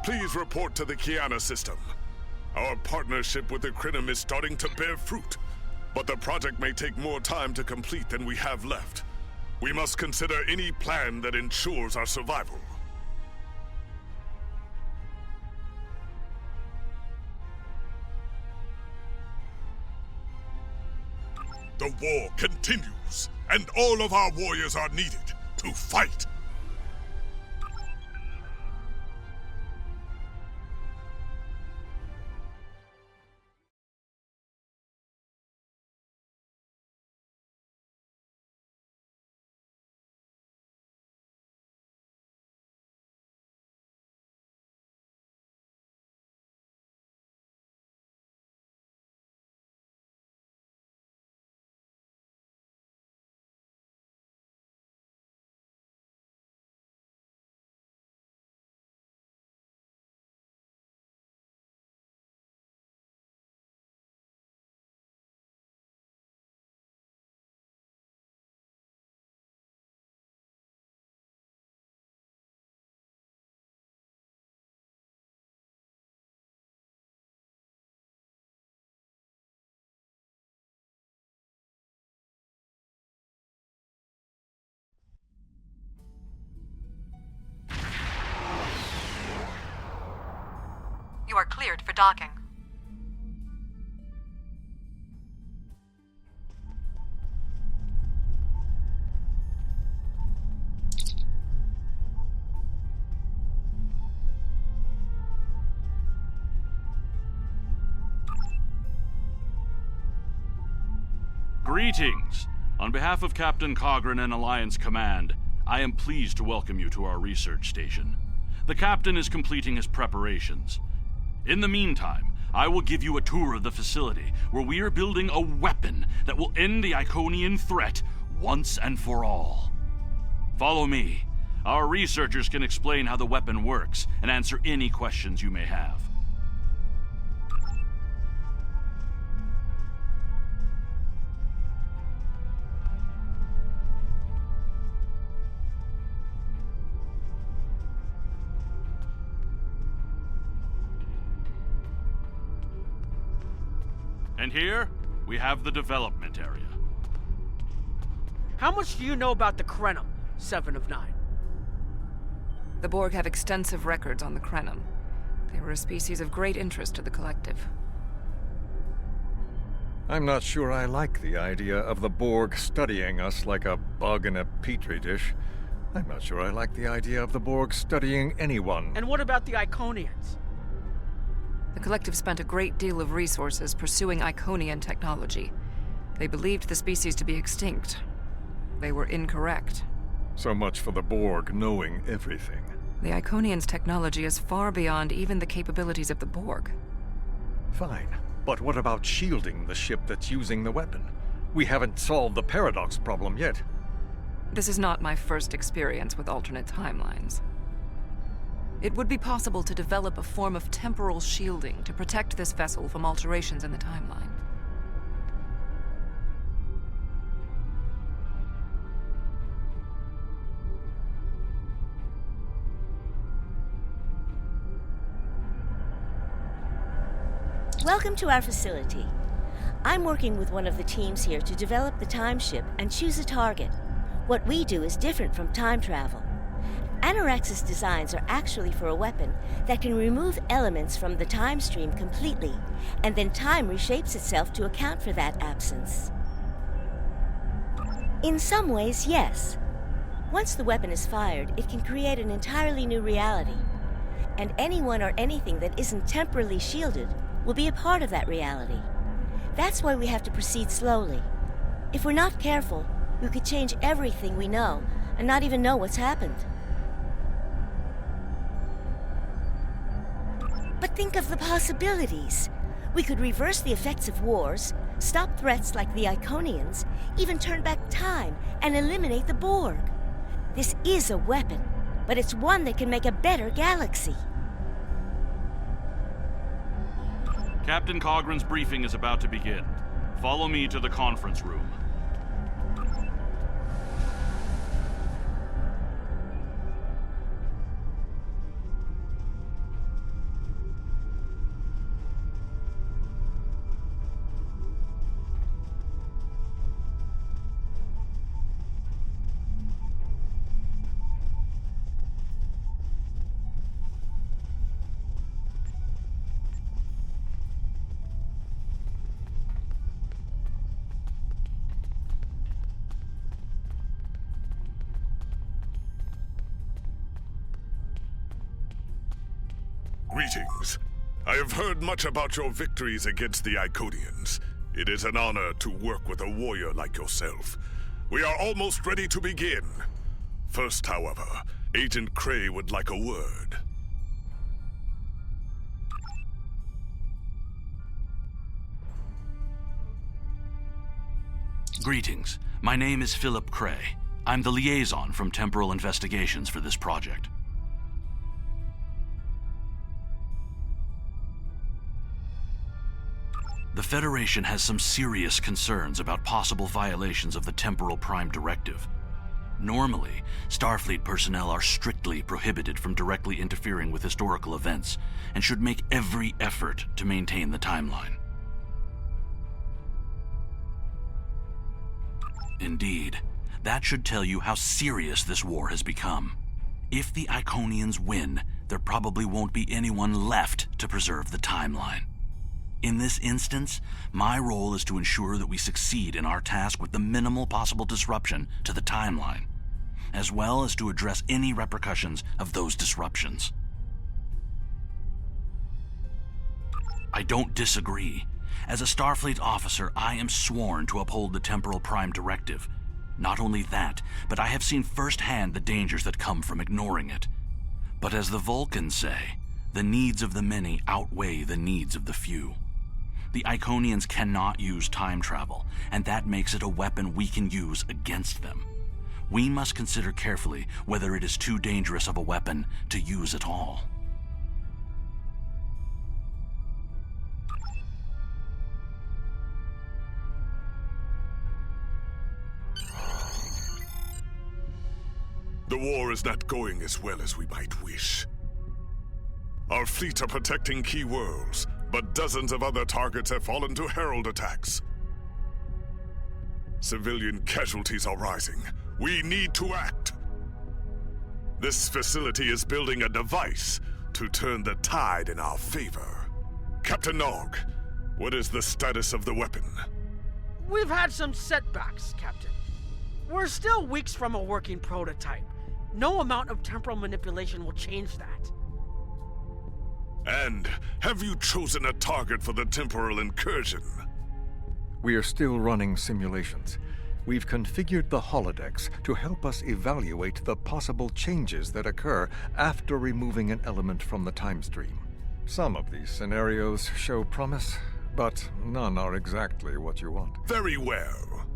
Please report to the Kiana system. Our partnership with the Iconian is starting to bear fruit, but the project may take more time to complete than we have left. We must consider any plan that ensures our survival. The war continues, and all of our warriors are needed to fight. You are cleared for docking. Greetings! On behalf of Captain Cogran and Alliance Command, I am pleased to welcome you to our research station. The Captain is completing his preparations. In the meantime, I will give you a tour of the facility where we are building a weapon that will end the Iconian threat once and for all. Follow me. Our researchers can explain how the weapon works and answer any questions you may have. And here, we have the development area. How much do you know about the Krenim, 7 of 9? The Borg have extensive records on the Krenim. They were a species of great interest to the Collective. I'm not sure I like the idea of the Borg studying us like a bug in a petri dish. I'm not sure I like the idea of the Borg studying anyone. And what about the Iconians? The Collective spent a great deal of resources pursuing Iconian technology. They believed the species to be extinct. They were incorrect. So much for the Borg knowing everything. The Iconians' technology is far beyond even the capabilities of the Borg. Fine, but what about shielding the ship that's using the weapon? We haven't solved the paradox problem yet. This is not my first experience with alternate timelines. It would be possible to develop a form of temporal shielding to protect this vessel from alterations in the timeline. Welcome to our facility. I'm working with one of the teams here to develop the time ship and choose a target. What we do is different from time travel. Anorax's designs are actually for a weapon that can remove elements from the time stream completely, and then time reshapes itself to account for that absence. In some ways, yes. Once the weapon is fired, it can create an entirely new reality. And anyone or anything that isn't temporally shielded will be a part of that reality. That's why we have to proceed slowly. If we're not careful, we could change everything we know and not even know what's happened. But think of the possibilities. We could reverse the effects of wars, stop threats like the Iconians, even turn back time and eliminate the Borg. This is a weapon, but it's one that can make a better galaxy. Captain Cogran's briefing is about to begin. Follow me to the conference room. Greetings. I have heard much about your victories against the Iconians. It is an honor to work with a warrior like yourself. We are almost ready to begin. First, however, Agent Cray would like a word. Greetings. My name is Philip Cray. I'm the liaison from Temporal Investigations for this project. The Federation has some serious concerns about possible violations of the Temporal Prime Directive. Normally, Starfleet personnel are strictly prohibited from directly interfering with historical events and should make every effort to maintain the timeline. Indeed, that should tell you how serious this war has become. If the Iconians win, there probably won't be anyone left to preserve the timeline. In this instance, my role is to ensure that we succeed in our task with the minimal possible disruption to the timeline, as well as to address any repercussions of those disruptions. I don't disagree. As a Starfleet officer, I am sworn to uphold the Temporal Prime Directive. Not only that, but I have seen firsthand the dangers that come from ignoring it. But as the Vulcans say, the needs of the many outweigh the needs of the few. The Iconians cannot use time travel, and that makes it a weapon we can use against them. We must consider carefully whether it is too dangerous of a weapon to use at all. The war is not going as well as we might wish. Our fleet are protecting key worlds, but dozens of other targets have fallen to Herald attacks. Civilian casualties are rising. We need to act. This facility is building a device to turn the tide in our favor. Captain Nog, what is the status of the weapon? We've had some setbacks, Captain. We're still weeks from a working prototype. No amount of temporal manipulation will change that. And have you chosen a target for the temporal incursion? We are still running simulations. We've configured the holodecks to help us evaluate the possible changes that occur after removing an element from the time stream. Some of these scenarios show promise, but none are exactly what you want. Very well.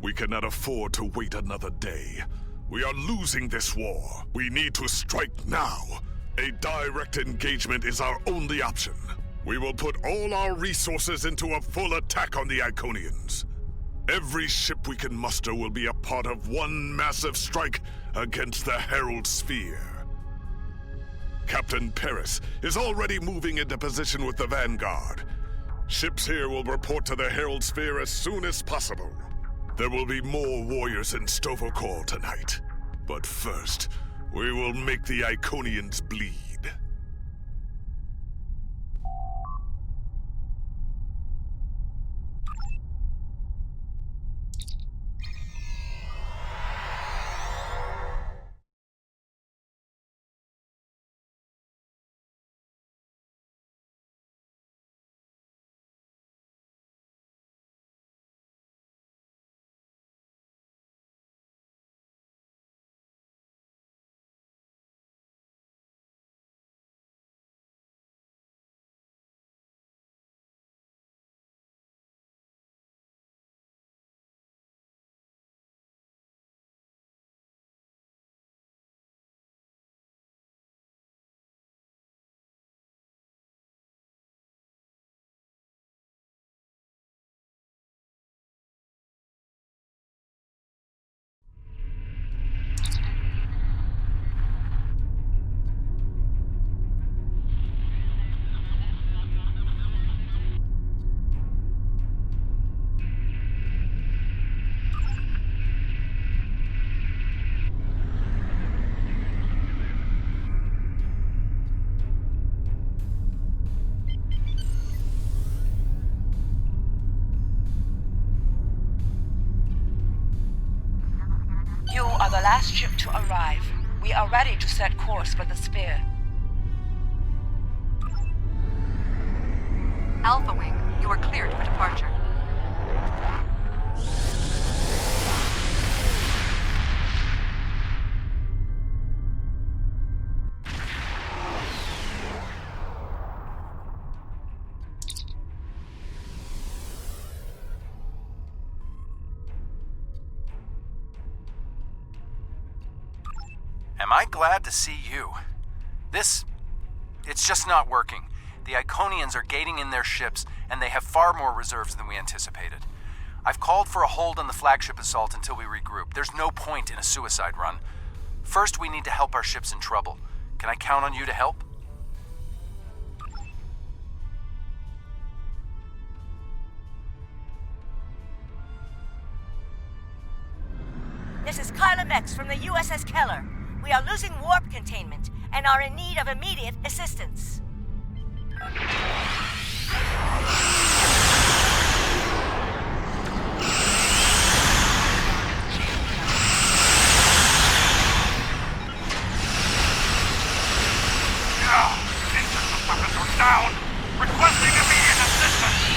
We cannot afford to wait another day. We are losing this war. We need to strike now. A direct engagement is our only option. We will put all our resources into a full attack on the Iconians. Every ship we can muster will be a part of one massive strike against the Herald Sphere. Captain Paris is already moving into position with the Vanguard. Ships here will report to the Herald Sphere as soon as possible. There will be more warriors in Stovokor tonight. But first, we will make the Iconians bleed. You are the last ship to arrive. We are ready to set course for the sphere. Alpha Wing, you are cleared for departure. Am I glad to see you? It's just not working. The Iconians are gating in their ships, and they have far more reserves than we anticipated. I've called for a hold on the flagship assault until we regroup. There's no point in a suicide run. First, we need to help our ships in trouble. Can I count on you to help? This is Carla Mex from the USS Keller. We are losing warp containment and are in need of immediate assistance. Engine weapons are down! Requesting immediate assistance!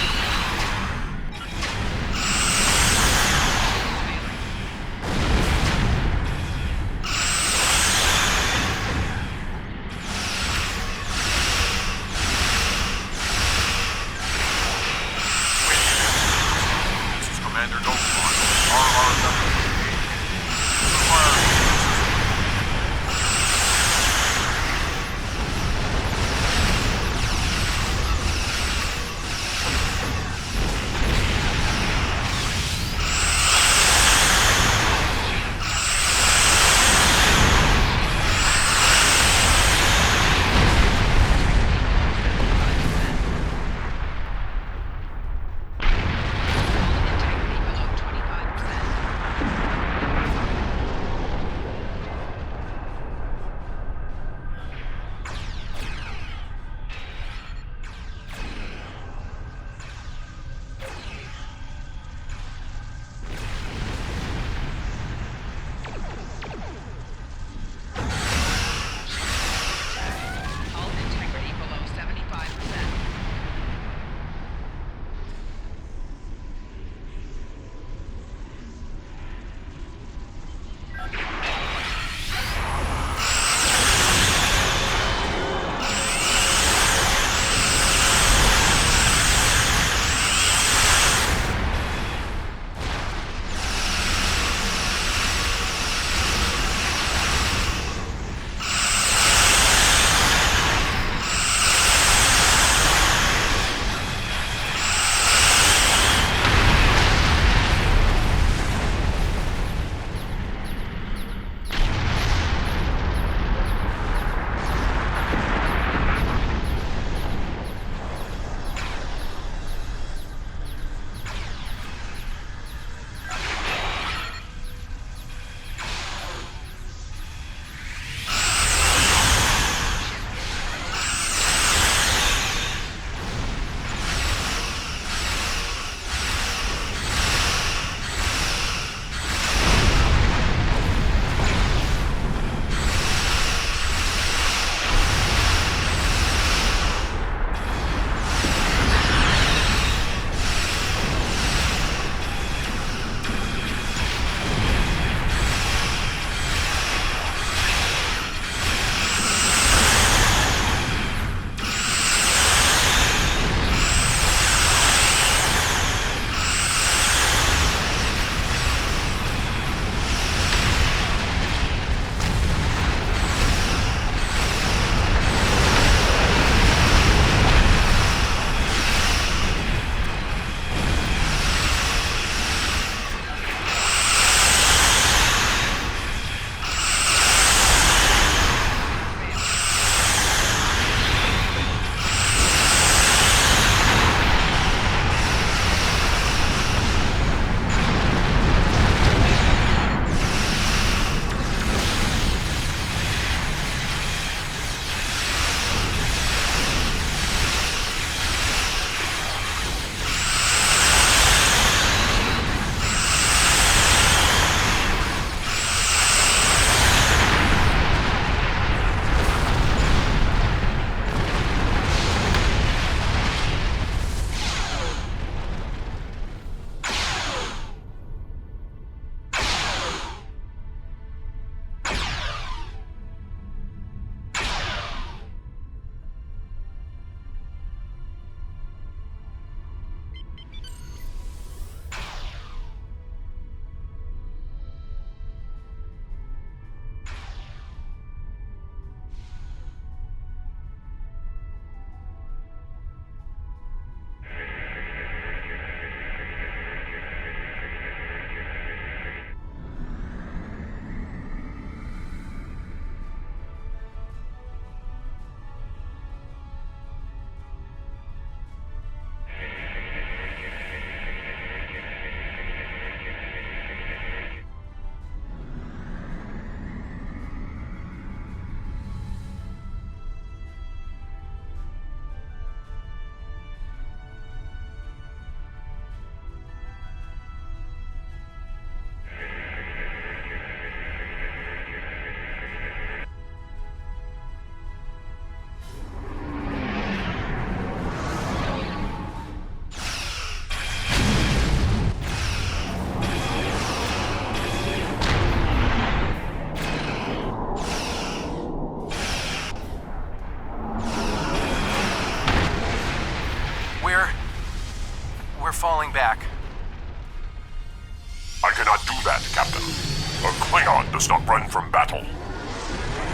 Leon does not run from battle.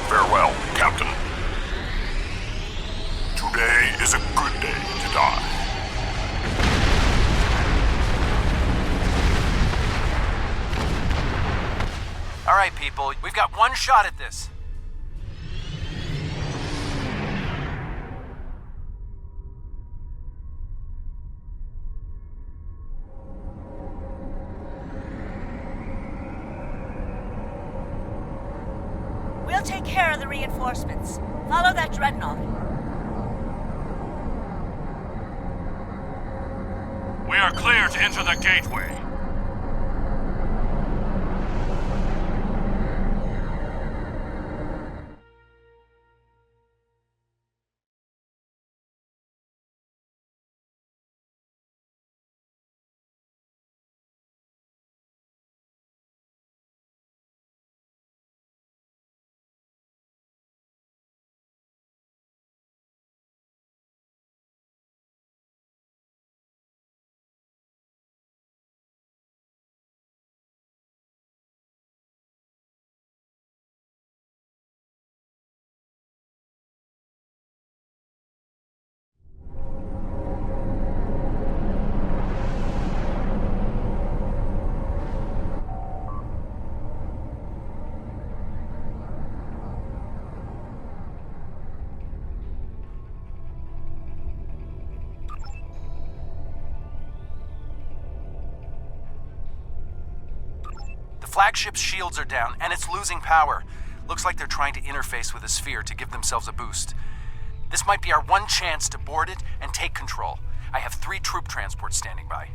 Farewell, Captain. Today is a good day to die. All right, people, we've got one shot at this. We'll take care of the reinforcements. Follow that dreadnought. We are clear to enter the gateway. The flagship's shields are down, and it's losing power. Looks like they're trying to interface with a sphere to give themselves a boost. This might be our one chance to board it and take control. I have 3 troop transports standing by.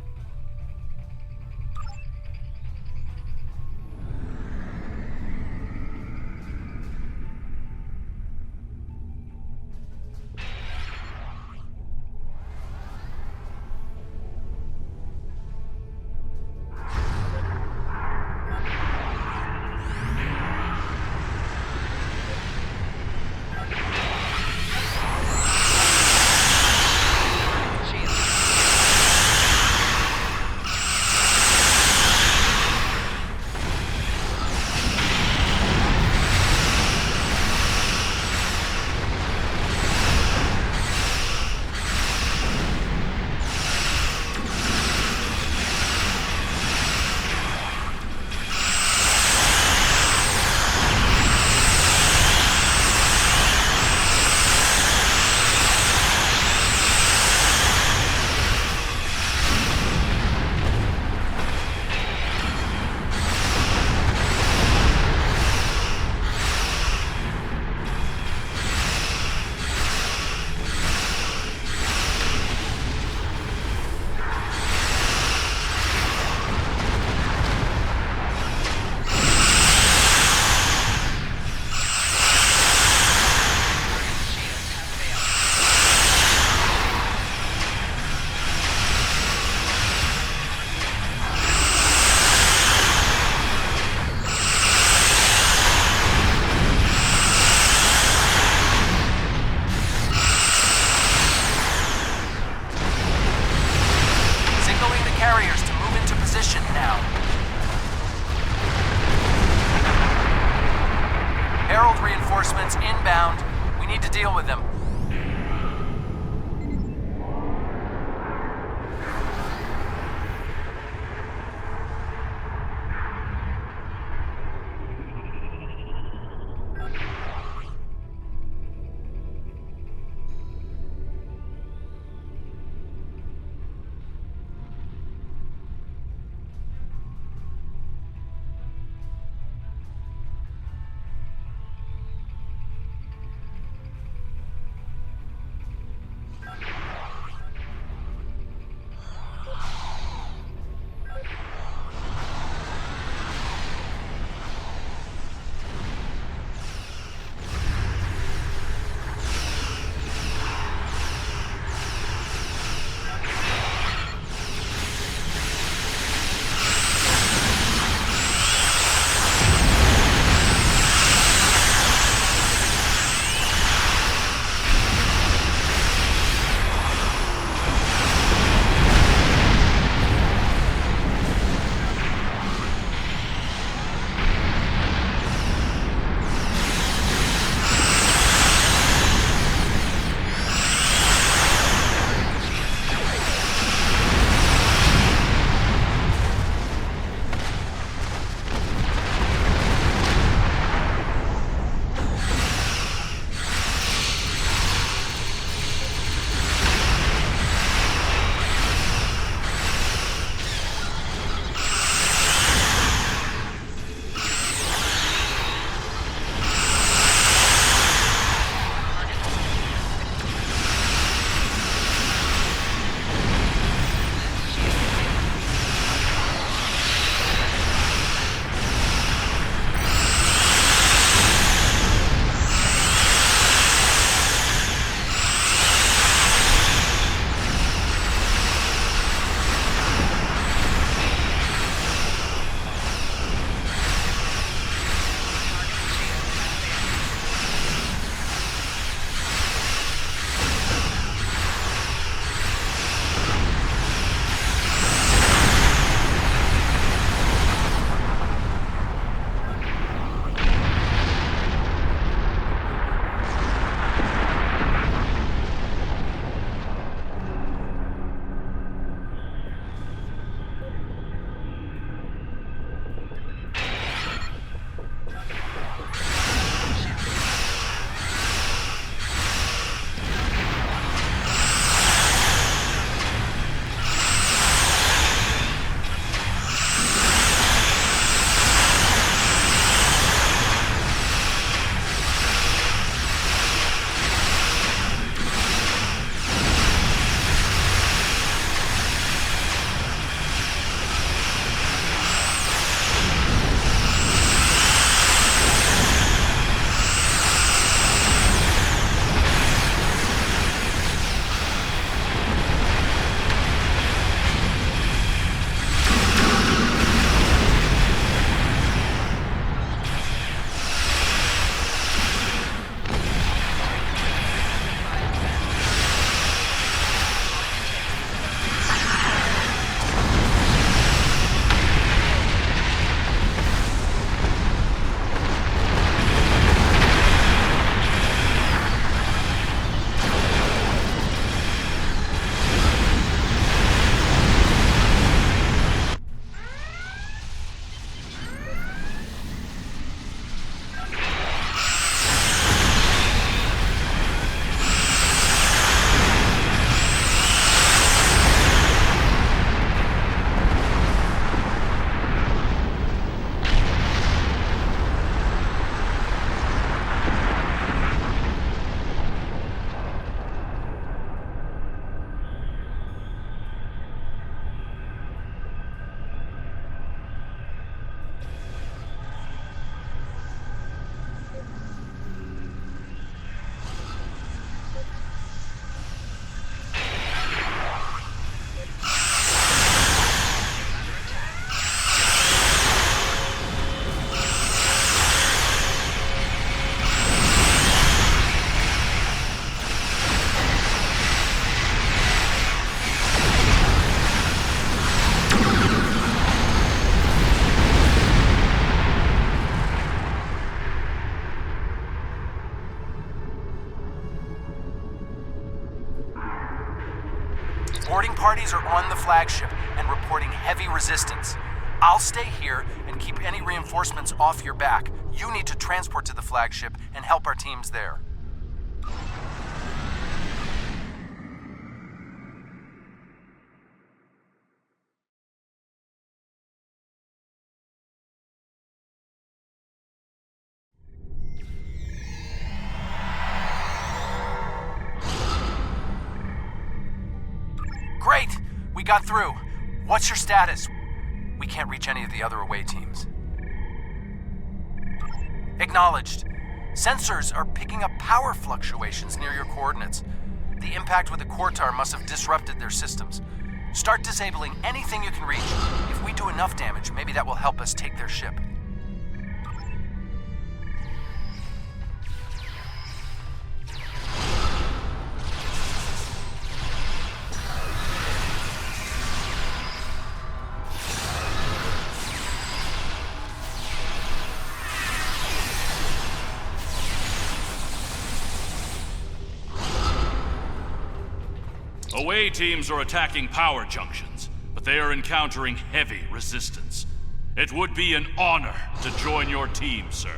Reinforcements inbound. We need to deal with them. parties are on the flagship and reporting heavy resistance. I'll stay here and keep any reinforcements off your back. You need to transport to the flagship and help our teams there. Great! We got through. What's your status? We can't reach any of the other away teams. Acknowledged. Sensors are picking up power fluctuations near your coordinates. The impact with the Quartar must have disrupted their systems. Start disabling anything you can reach. If we do enough damage, maybe that will help us take their ship. Away teams are attacking power junctions, but they are encountering heavy resistance. It would be an honor to join your team, sir.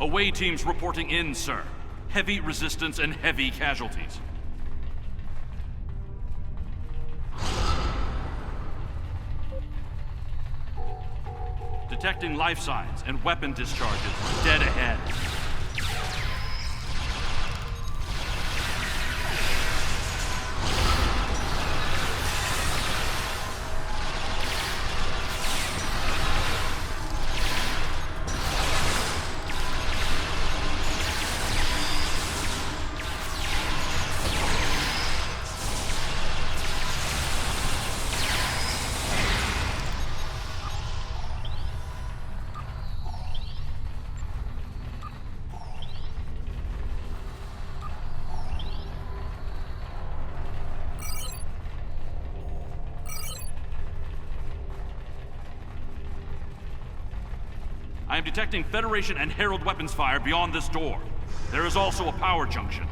Away teams reporting in, sir. Heavy resistance and heavy casualties. Detecting life signs and weapon discharges dead ahead. I am detecting Federation and Herald weapons fire beyond this door. There is also a power junction.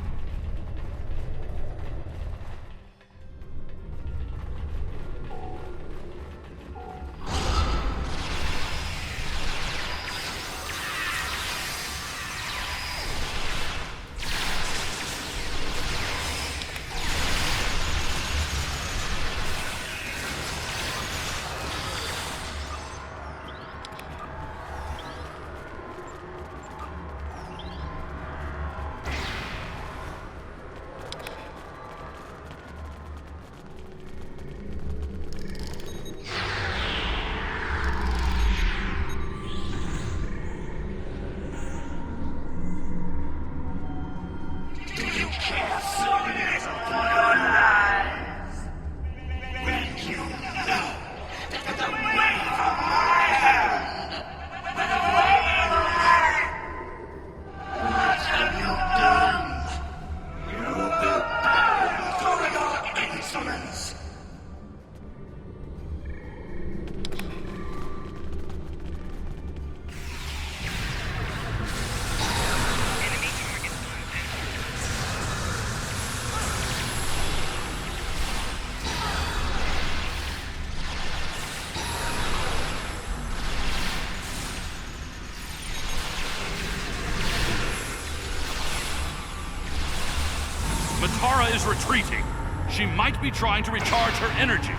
Tara is retreating. She might be trying to recharge her energy.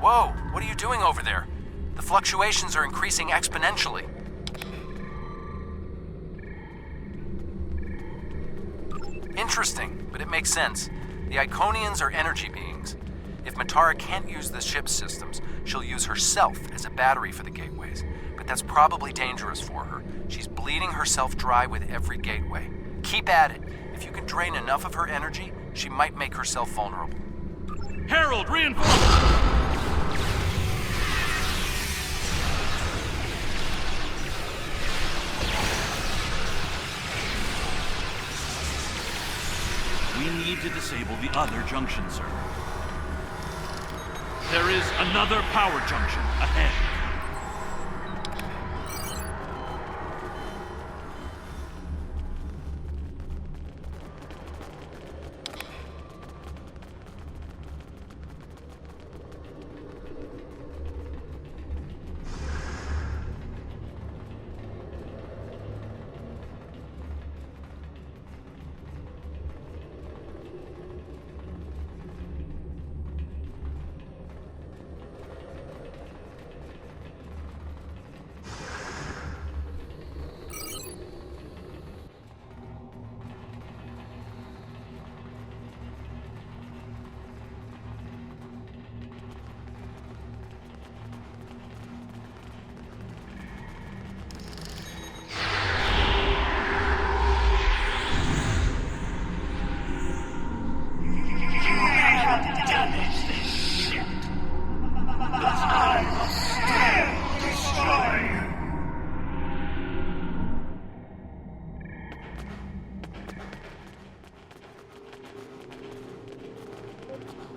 Whoa, what are you doing over there? The fluctuations are increasing exponentially. Interesting, but it makes sense. The Iconians are energy beings. If Matara can't use the ship's systems, she'll use herself as a battery for the gateways. But that's probably dangerous for her. She's bleeding herself dry with every gateway. Keep at it. If you can drain enough of her energy, she might make herself vulnerable. Herald, reinforcements! We need to disable the other junction, sir. There is another power junction ahead.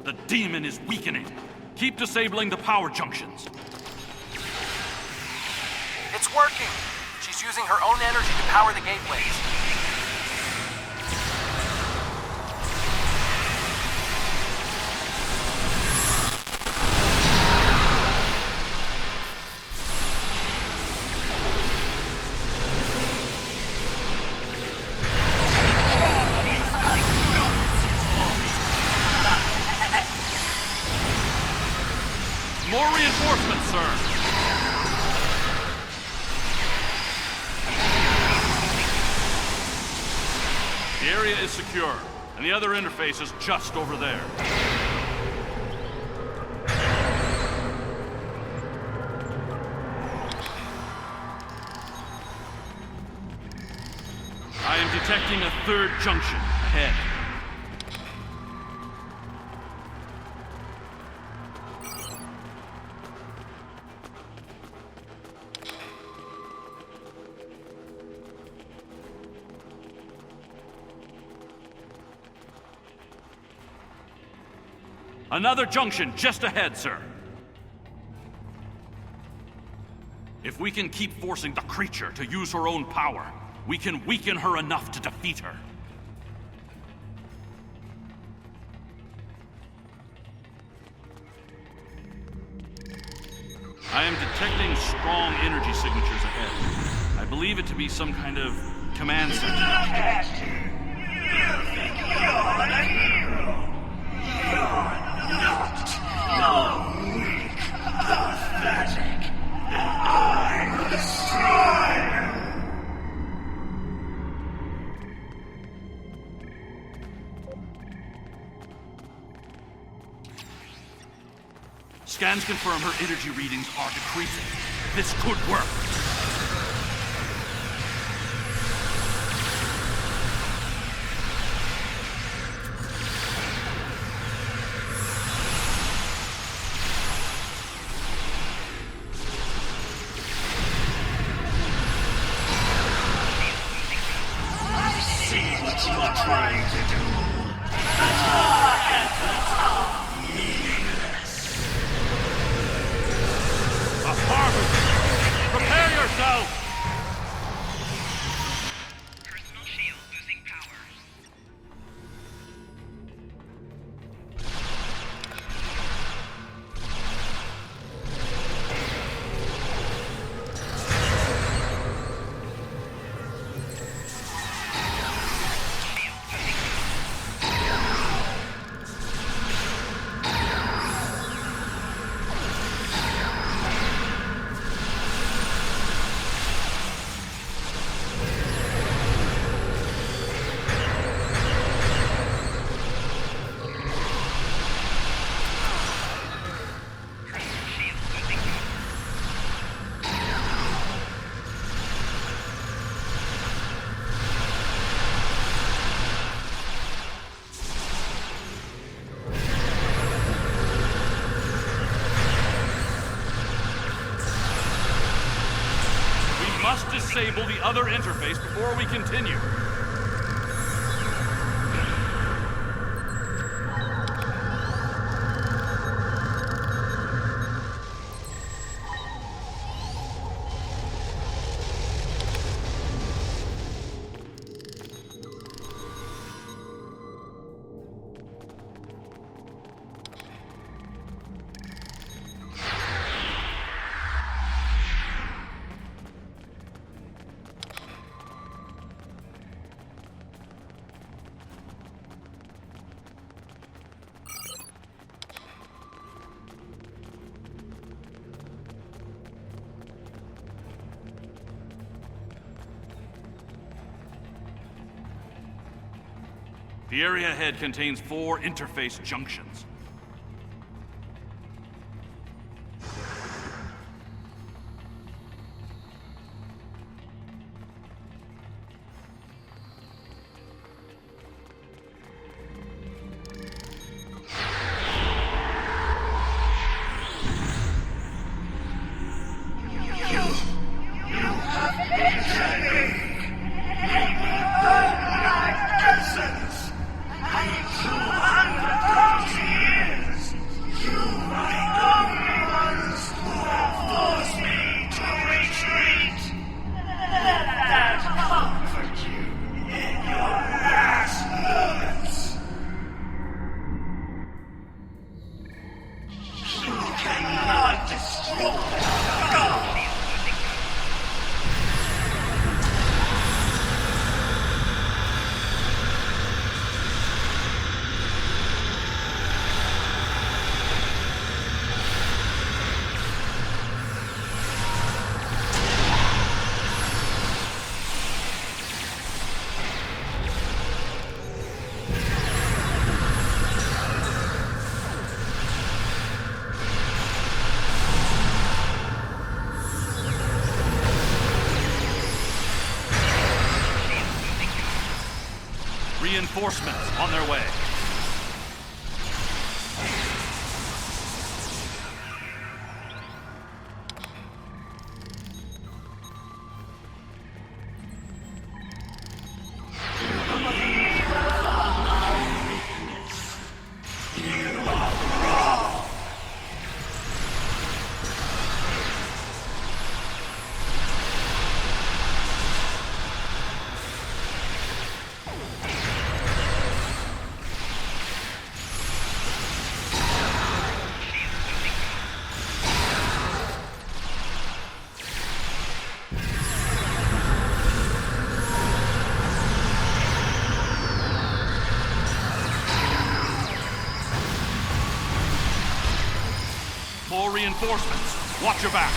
The demon is weakening. Keep disabling the power junctions. It's working! She's using her own energy to power the gateways. More reinforcements, sir. The area is secure, and the other interface is just over there. I am detecting a third junction ahead. Another junction just ahead, sir. If we can keep forcing the creature to use her own power, we can weaken her enough to defeat her. I am detecting strong energy signatures ahead. I believe it to be some kind of command center. You think you're the hero? You're weak, pathetic, and I'm the destroyer. Scans confirm her energy readings are decreasing. This could work. Trying to do. Attack at the top, meaningless. A farmer! Prepare yourself! Personal shield losing power. Must disable the other interface before we continue. The area ahead contains 4 interface junctions. Reinforcements on their way. More reinforcements. Watch your back.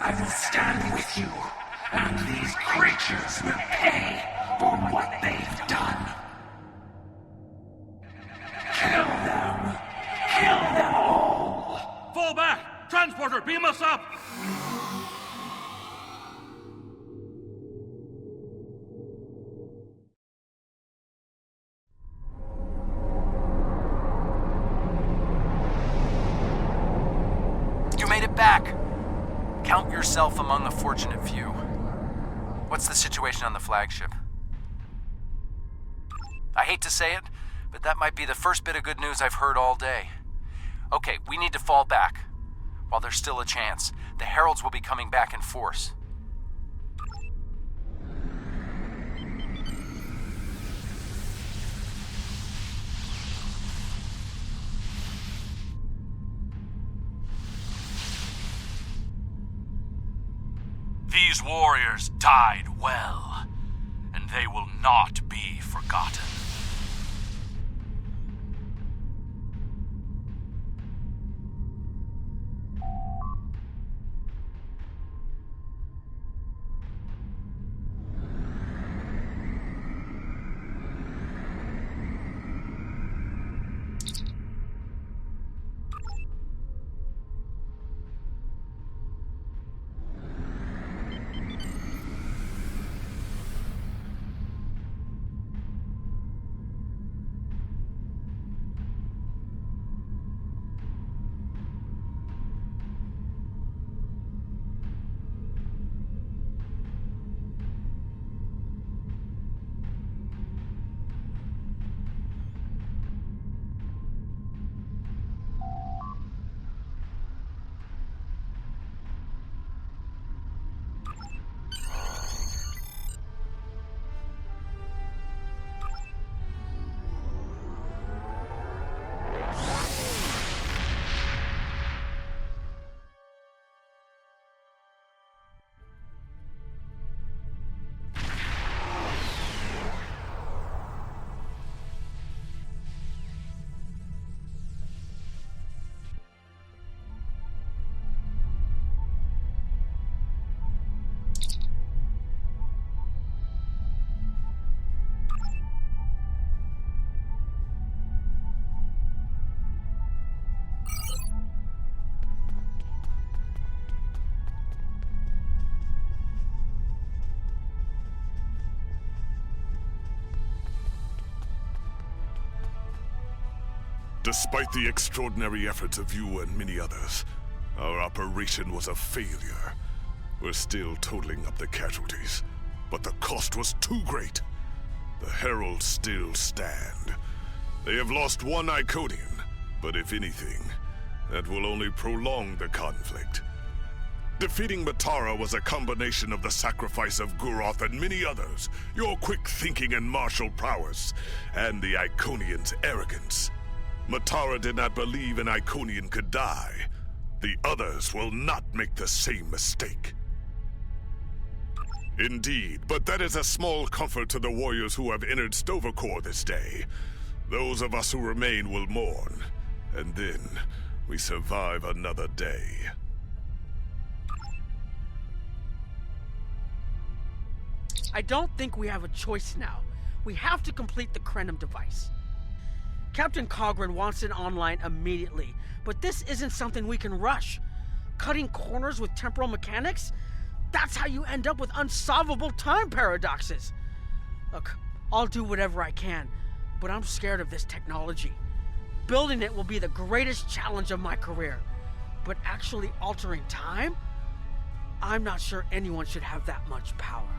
I will stand with you, and these creatures will pay for what they've done. Kill them! Kill them all! Fall back! Transporter, beam us up! You made it back! Count yourself among a fortunate few. What's the situation on the flagship? I hate to say it, but that might be the first bit of good news I've heard all day. Okay, we need to fall back. While there's still a chance, the Heralds will be coming back in force. These warriors died well, and they will not be forgotten. Despite the extraordinary efforts of you and many others, our operation was a failure. We're still totaling up the casualties, but the cost was too great. The Heralds still stand. They have lost one Iconian, but if anything, that will only prolong the conflict. Defeating Matara was a combination of the sacrifice of Guroth and many others, your quick thinking and martial prowess, and the Iconians' arrogance. Matara did not believe an Iconian could die. The others will not make the same mistake. Indeed, but that is a small comfort to the warriors who have entered Stavokor this day. Those of us who remain will mourn, and then we survive another day. I don't think we have a choice now. We have to complete the Krenim device. Captain Cogran wants it online immediately, but this isn't something we can rush. Cutting corners with temporal mechanics? That's how you end up with unsolvable time paradoxes. Look, I'll do whatever I can, but I'm scared of this technology. Building it will be the greatest challenge of my career, but actually altering time? I'm not sure anyone should have that much power.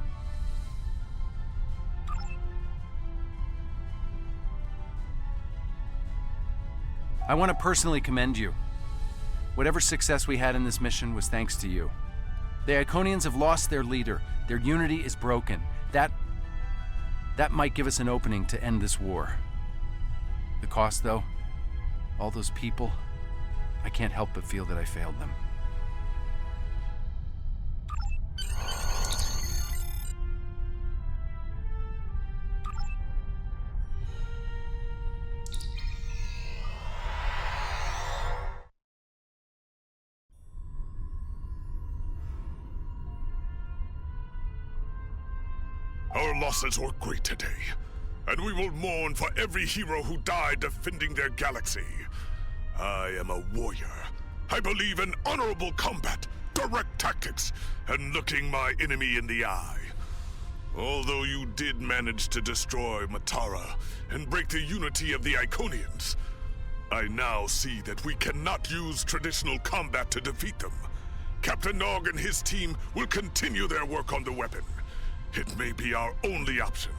I want to personally commend you. Whatever success we had in this mission was thanks to you. The Iconians have lost their leader. Their unity is broken. That might give us an opening to end this war. The cost, though, all those people, I can't help but feel that I failed them. Our losses were great today, and we will mourn for every hero who died defending their galaxy. I am a warrior. I believe in honorable combat, direct tactics, and looking my enemy in the eye. Although you did manage to destroy Matara and break the unity of the Iconians, I now see that we cannot use traditional combat to defeat them. Captain Nog and his team will continue their work on the weapon. It may be our only option.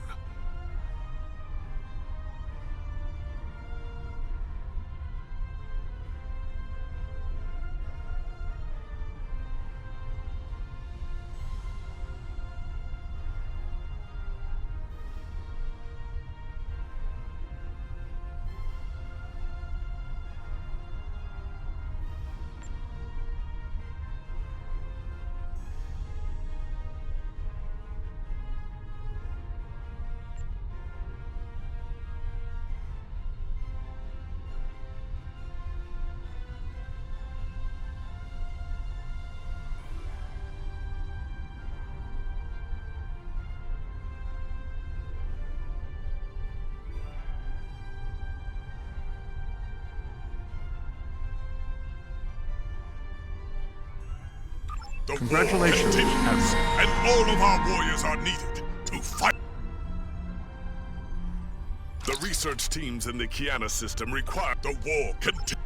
The Congratulations, war continues, and all of our warriors are needed to fight. The research teams in the Kiana system require the war continue.